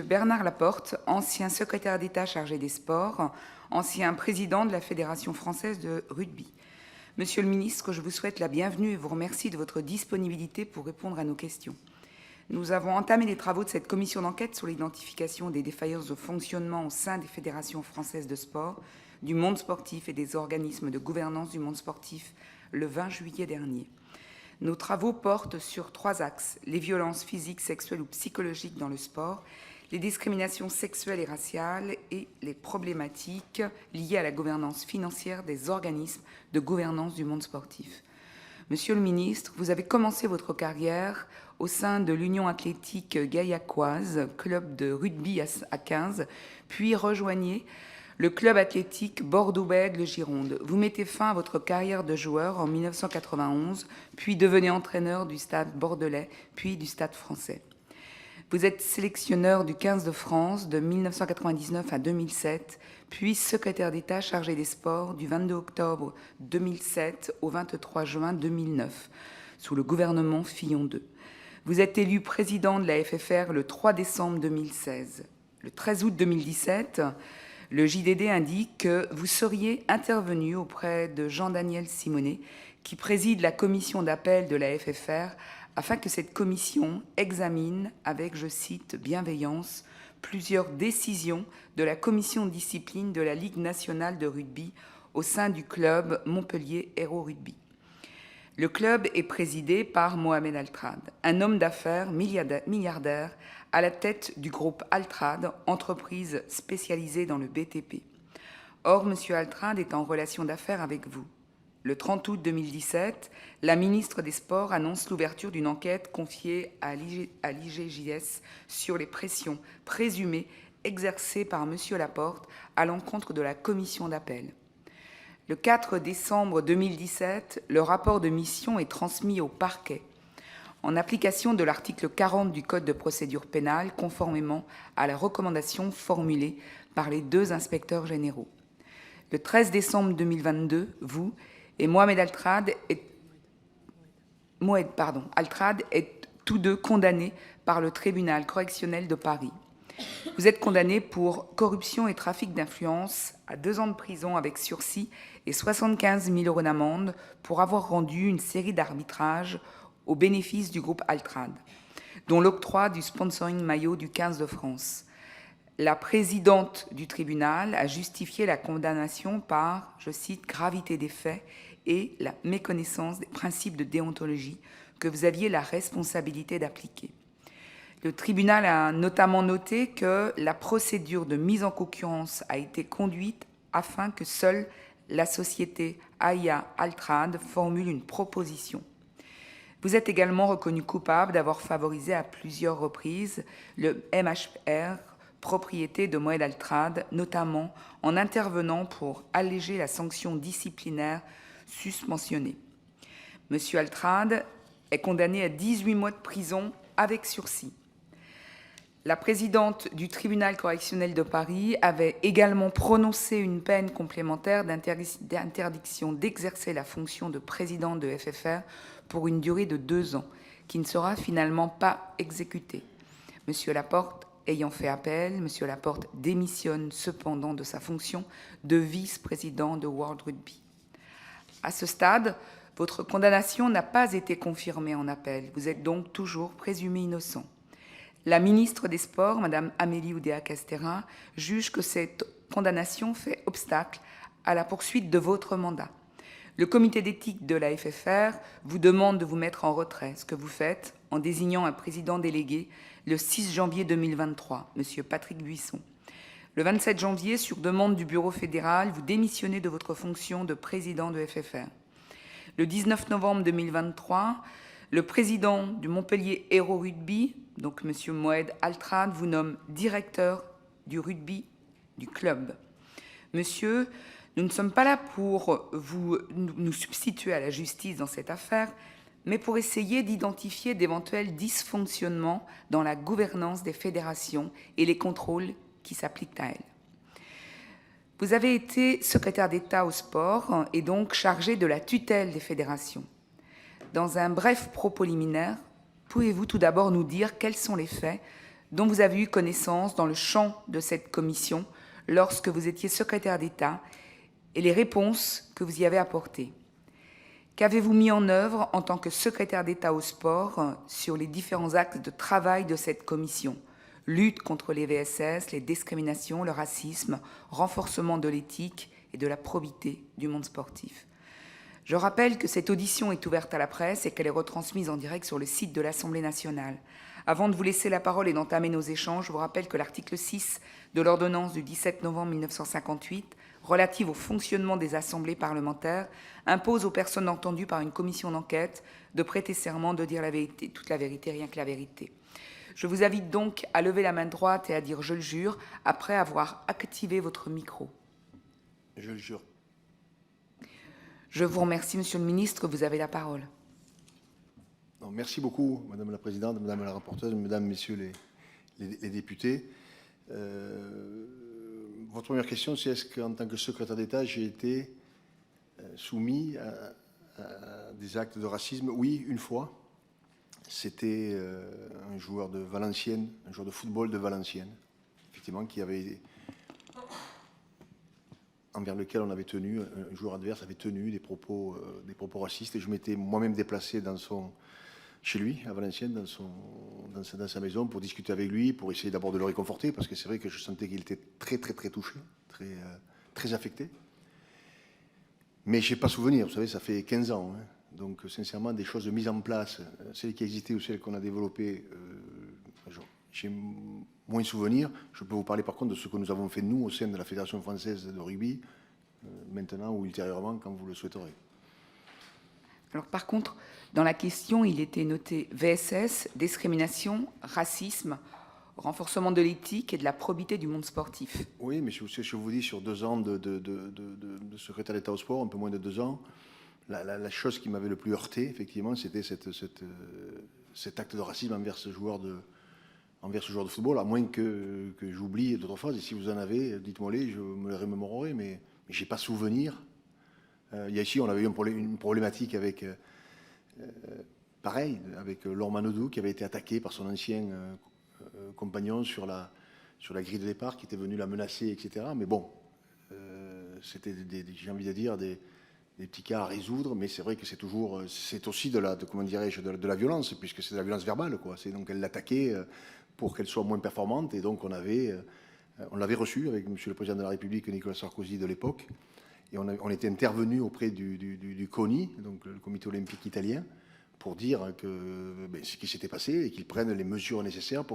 Bernard Laporte, ancien secrétaire d'État chargé des sports, ancien président de la Fédération française de rugby. Monsieur le ministre, je vous souhaite la bienvenue et vous remercie de votre disponibilité pour répondre à nos questions. Nous avons entamé les travaux de cette commission d'enquête sur l'identification des défaillances de fonctionnement au sein des fédérations françaises de sport, du monde sportif et des organismes de gouvernance du monde sportif le 20 juillet dernier. Nos travaux portent sur 3 axes: les violences physiques, sexuelles ou psychologiques dans le sport, les discriminations sexuelles et raciales et les problématiques liées à la gouvernance financière des organismes de gouvernance du monde sportif. Monsieur le ministre, vous avez commencé votre carrière au sein de l'Union athlétique gaillacoise, club de rugby à 15, puis rejoignez le club athlétique Bordeaux-Bègles-Gironde. Vous mettez fin à votre carrière de joueur en 1991, puis devenez entraîneur du Stade bordelais, puis du Stade français. Vous êtes sélectionneur du 15 de France de 1999 à 2007, puis secrétaire d'État chargé des sports du 22 octobre 2007 au 23 juin 2009, sous le gouvernement Fillon II. Vous êtes élu président de la FFR le 3 décembre 2016. Le 13 août 2017, le JDD indique que vous seriez intervenu auprès de Jean-Daniel Simonet, qui préside la commission d'appel de la FFR, afin que cette commission examine avec, je cite, bienveillance, plusieurs décisions de la commission de discipline de la Ligue nationale de rugby au sein du club Montpellier Hérault Rugby. Le club est présidé par Mohamed Altrad, un homme d'affaires milliardaire à la tête du groupe Altrad, entreprise spécialisée dans le BTP. Or, M. Altrad est en relation d'affaires avec vous. Le 30 août 2017, la ministre des Sports annonce l'ouverture d'une enquête confiée à l'IGJS sur les pressions présumées exercées par M. Laporte à l'encontre de la commission d'appel. Le 4 décembre 2017, le rapport de mission est transmis au parquet, en application de l'article 40 du Code de procédure pénale, conformément à la recommandation formulée par les 2 inspecteurs généraux. Le 13 décembre 2022, vous et Mohamed Altrad est tous 2 condamnés par le tribunal correctionnel de Paris. Vous êtes condamné pour corruption et trafic d'influence à 2 ans de prison avec sursis et 75 000 € d'amende pour avoir rendu une série d'arbitrages au bénéfice du groupe Altrad, dont l'octroi du sponsoring maillot du 15 de France. La présidente du tribunal a justifié la condamnation par, je cite, gravité des faits et la méconnaissance des principes de déontologie que vous aviez la responsabilité d'appliquer. Le tribunal a notamment noté que la procédure de mise en concurrence a été conduite afin que seule la société Aya Altrad formule une proposition. Vous êtes également reconnu coupable d'avoir favorisé à plusieurs reprises le MHR, propriété de Mohamed Altrad, notamment en intervenant pour alléger la sanction disciplinaire susmentionnée. M. Altrad est condamné à 18 mois de prison avec sursis. La présidente du tribunal correctionnel de Paris avait également prononcé une peine complémentaire d'interdiction d'exercer la fonction de président de FFR pour une durée de 2 ans, qui ne sera finalement pas exécutée. M. Laporte ayant fait appel, M. Laporte démissionne cependant de sa fonction de vice-président de World Rugby. À ce stade, votre condamnation n'a pas été confirmée en appel. Vous êtes donc toujours présumé innocent. La ministre des Sports, Mme Amélie Oudéa-Castéra, juge que cette condamnation fait obstacle à la poursuite de votre mandat. Le comité d'éthique de la FFR vous demande de vous mettre en retrait, ce que vous faites en désignant un président délégué le 6 janvier 2023, M. Patrick Buisson. Le 27 janvier, sur demande du Bureau fédéral, vous démissionnez de votre fonction de président de FFR. Le 19 novembre 2023, le président du Montpellier Hérault Rugby, donc M. Mohamed Altrad, vous nomme directeur du rugby du club. Monsieur, nous ne sommes pas là pour nous substituer à la justice dans cette affaire, mais pour essayer d'identifier d'éventuels dysfonctionnements dans la gouvernance des fédérations et les contrôles qui s'appliquent à elles. Vous avez été secrétaire d'État au sport et donc chargé de la tutelle des fédérations. Dans un bref propos liminaire, pouvez-vous tout d'abord nous dire quels sont les faits dont vous avez eu connaissance dans le champ de cette commission lorsque vous étiez secrétaire d'État et les réponses que vous y avez apportées. Qu'avez-vous mis en œuvre en tant que secrétaire d'État au sport sur les différents axes de travail de cette commission ? Lutte contre les VSS, les discriminations, le racisme, renforcement de l'éthique et de la probité du monde sportif. Je rappelle que cette audition est ouverte à la presse et qu'elle est retransmise en direct sur le site de l'Assemblée nationale. Avant de vous laisser la parole et d'entamer nos échanges, je vous rappelle que l'article 6 de l'ordonnance du 17 novembre 1958 relative au fonctionnement des assemblées parlementaires impose aux personnes entendues par une commission d'enquête de prêter serment, de dire la vérité, toute la vérité, rien que la vérité. Je vous invite donc à lever la main droite et à dire « je le jure » après avoir activé votre micro. Je le jure. Je vous remercie, Monsieur le Ministre, vous avez la parole. Non, merci beaucoup, Madame la Présidente, Madame la rapporteure, Mesdames, Messieurs les députés. Votre première question, c'est est-ce qu'en tant que secrétaire d'État, j'ai été soumis à des actes de racisme? Oui, une fois. C'était un joueur de Valenciennes, un joueur de football de Valenciennes, effectivement, qui avait, envers lequel on avait tenu, un joueur adverse avait tenu des propos racistes, et je m'étais moi-même déplacé chez lui, à Valenciennes, dans sa maison, pour discuter avec lui, pour essayer d'abord de le réconforter, parce que c'est vrai que je sentais qu'il était très, très, très touché, très affecté. Mais je n'ai pas souvenir, vous savez, ça fait 15 ans. Hein. Donc, sincèrement, des choses mises en place, celles qui existaient ou celles qu'on a développées, j'ai moins souvenir. Je peux vous parler par contre de ce que nous avons fait, nous, au sein de la Fédération française de rugby, maintenant ou ultérieurement, quand vous le souhaiterez. Alors, par contre, dans la question, il était noté VSS, discrimination, racisme, renforcement de l'éthique et de la probité du monde sportif. Oui, mais je vous dis, sur 2 ans de secrétaire d'État au sport, un peu moins de 2 ans, la chose qui m'avait le plus heurté, effectivement, c'était cet acte de racisme envers ce joueur de football, à moins que j'oublie d'autres phrases. Et si vous en avez, dites-moi-les, je me les remémorerai, mais je n'ai pas souvenir. Ici, on avait eu une problématique avec, pareil, avec Laure Manodou, qui avait été attaqué par son ancien compagnon sur la grille de départ, qui était venu la menacer, etc. Mais bon, c'était, j'ai envie de dire, des petits cas à résoudre, mais c'est vrai que c'est aussi de la violence, puisque c'est de la violence verbale, quoi. C'est donc elle l'attaquait pour qu'elle soit moins performante, et donc on l'avait reçu avec Monsieur le Président de la République, Nicolas Sarkozy de l'époque, et on était intervenu auprès du CONI, donc le Comité olympique italien, pour dire ce qui s'était passé et qu'ils prennent les mesures nécessaires pour